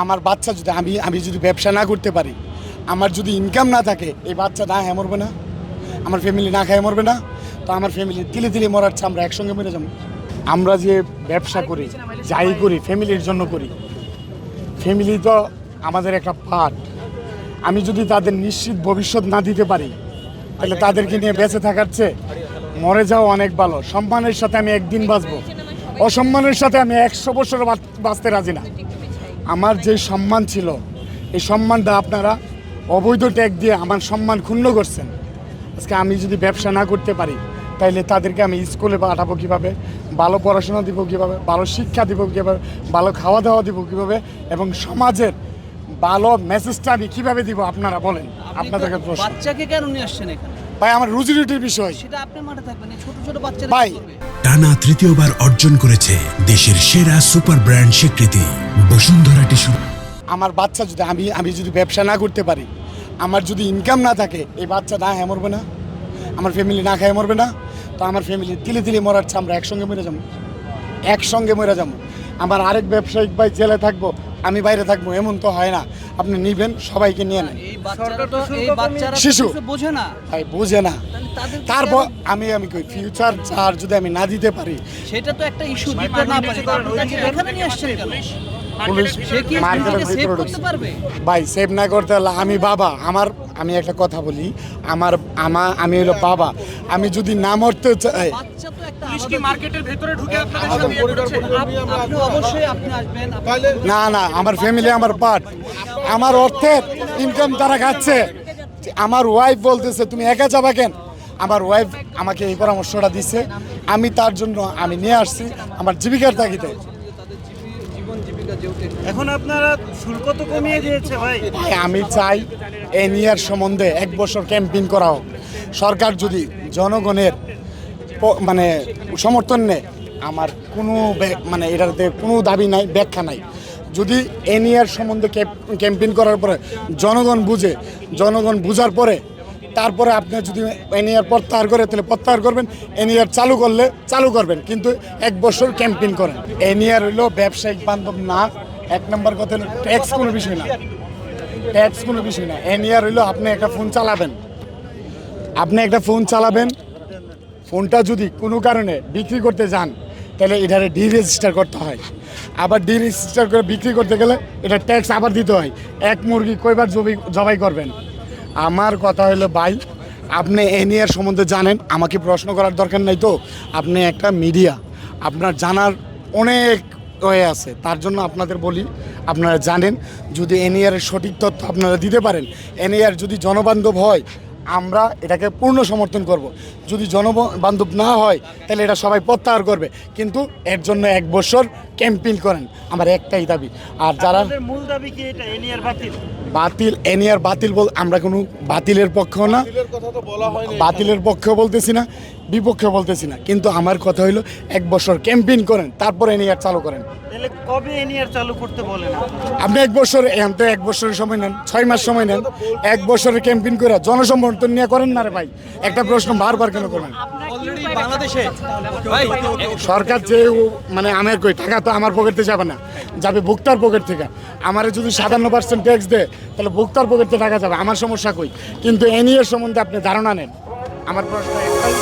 আমার বাচ্চা যদি আমি যদি ব্যবসা না করতে পারি, আমার যদি ইনকাম না থাকে, এই বাচ্চা না খেয়ে মরবে না, আমার ফ্যামিলি না খেয়ে মরবে না। তো আমার ফ্যামিলি তিলে তিলে মরাচ্ছে, আমরা একসঙ্গে মরে যাবো। আমরা যে ব্যবসা করি, যাই করি ফ্যামিলির জন্য করি। ফ্যামিলি তো আমাদের একটা পার্ট। আমি যদি তাদের নিশ্চিত ভবিষ্যৎ না দিতে পারি, তাহলে তাদেরকে নিয়ে বেঁচে থাকার চেয়ে মরে যাওয়া অনেক ভালো। সম্মানের সাথে আমি একদিন বাঁচবো, অসম্মানের সাথে আমি 100 বছর বাঁচতে রাজি না। আমার যে সম্মান ছিল, এই সম্মানটা আপনারা অবৈধ ট্যাগ দিয়ে আমার সম্মান ক্ষুণ্ণ করছেন। আজকে আমি যদি ব্যবসা না করতে পারি, তাইলে তাদেরকে আমি স্কুলে পাঠাবো কীভাবে, ভালো পড়াশোনা দিব কীভাবে, ভালো শিক্ষা দিব কীভাবে, ভালো খাওয়া দাওয়া দিব কীভাবে, এবং সমাজের ভালো মেসেজটা আমি কীভাবে দিব আপনারা বলেন। আপনাদেরকে প্রশ্ন, বাচ্চাকে কেন নিয়ে আসছেন এখানে? ভাই আমার রুজি রুটির বিষয়, সেটা আপনি মাঠে থাকবেন, ছোট ছোট বাচ্চারা ভাই। কি করবে? টানা তৃতীয়বার অর্জন করেছে দেশের সেরা সুপার ব্র্যান্ড স্বীকৃতি বসুন্ধরা টিস্যু। আমার বাচ্চা যদি আমি যদি ব্যবসা না করতে পারি, আমার যদি ইনকাম না থাকে, এই বাচ্চা না খেয়ে মরবে না, আমার ফ্যামিলি না খেয়ে মরবে না। তো আমার ফ্যামিলি তিলে তিলে মরাচ্ছে, আমরা একসঙ্গে মরে যাবো, একসঙ্গে মরে যাবো। আমার আরেক ব্যবসায়িক ভাই জেলে থাকবো, আমি বাইরে থাকবো, এমন তো হয় না। আপনি নিবেন, সবাইকে নিয়ে নেন। এই বাচ্চারা তো শিশু। কিছু বোঝে না। ভাই বুঝে না। তাহলে তাদেরকে তারপর কেন- আমি কই ফিউচার চার যদি আমি না দিতে পারি, সেটা তো একটা ইস্যু, দিতে না পারে আপনি তাকে এখানে নিয়ে আসছেন কেন? পুলিশ সে কি মার্কেটের নিজেকে সেভ ভিতরে করতে ঢুকছে। পারবে? ভাই সেভ না করতে হলে আমি বাবা, আমি একটা কথা বলি, আমি হলো বাবা, আমি যদি না মরতে চাই, বাচ্চা তো একটা পুলিশ কি মার্কেটের ভেতরে ঢুকে আপনাদের সাথে আপনি অবশ্যই আপনি আসবেন না আমার ফ্যামিলি আমার পার্ট, আমার অর্থের ইনকাম তারা খাচ্ছে। আমার ওয়াইফ বলতেছে তুমি একা যাবা কেন, আমার ওয়াইফ আমাকে এই পরামর্শটা দিচ্ছে, আমি তার জন্য আমি নিয়ে আসছি আমার জীবিকার তাগিদে। এখন আপনারা শুল্ক তো কমিয়ে দিয়েছে ভাই। ভাই আমি চাই এ নিয়ার সম্বন্ধে 1 বছর ক্যাম্পেইন করা হোক। সরকার যদি জনগণের মানে সমর্থন নেয়, আমার কোনো মানে এটাতে কোনো দাবি নাই, ব্যাখ্যা নাই। যদি এ নিয়ার সম্বন্ধে ক্যাম্পেইন করার পরে জনগণ বুঝে, জনগণ বুঝার পরে তারপরে আপনি যদি এনইআর প্রত্যাহার করে তাহলে প্রত্যাহার করবেন, এনইআর চালু করলে চালু করবেন, কিন্তু 1 বছর ক্যাম্পেইন করেন। এনইআর হইলো ব্যবসায়িক বান্ধব না। 1 নম্বর কথা হলো ট্যাক্স কোনো বিষয় না, ট্যাক্স কোনো বিষয় না। এনইআর হইলো আপনি একটা ফোন চালাবেন, ফোনটা যদি কোনো কারণে বিক্রি করতে যান, তাহলে এটারে ডিরেজিস্টার করতে হয়। আবার ডিরেজিস্টার করে বিক্রি করতে গেলে এটা ট্যাক্স আবার দিতে হয়। 1 মুরগি কয়বার জবাই করবেন? আমার কথা হলো ভাই, আপনি এনইআর সম্বন্ধে জানেন, আমাকে প্রশ্ন করার দরকার নাই। তো আপনি একটা মিডিয়া, আপনার জানার অনেক হয়ে আছে, তার জন্য আপনাদের বলি, আপনারা জানেন, যদি এনইআরের সঠিক তথ্য আপনারা দিতে পারেন, এনইআর যদি জনবান্ধব হয়, আমরা এটাকে পূর্ণ সমর্থন করব। যদি জনবান্ধব না হয়, তাহলে এটা সবাই প্রত্যাহার করবে, কিন্তু এর জন্য 1 বছর ক্যাম্পেইন করেন, আমার একটাই দাবি। আর যারা মূল দাবি কি এটা এনইআর বাতিল, এনইআর বাতিল আমরা কোনো বাতিলের পক্ষেও না, বাতিলের পক্ষেও বলতেছি না, বিপক্ষেও বলতেছি না, কিন্তু আমার কথা হইলো 1 বছর ক্যাম্পেইন করেন, তারপর এনইআর চালু করেন। তাহলে কবে এনইআর চালু করতে বলেন? আপনি 1 বছর, এখন তো 1 বছরের সময় নেন, 6 মাস সময় নেন, 1 বছরের ক্যাম্পেইন করে জনসমর্থন নিয়ে করেন না রে ভাই। একটা প্রশ্ন বারবার কেন করবেন? অলরেডি বাংলাদেশে সরকার যে মানে আমার কই টাকা তো আমার পকেটে যাবে না, যাবে ভোক্তার পকেট থেকে। আমারে যদি 57% ট্যাক্স দেয়, তাহলে ভোক্তার পকেটে টাকা যাবে, আমার সমস্যা কই? কিন্তু এনইআর সম্বন্ধে আপনি ধারণা নেন। আমার প্রশ্ন একটাই।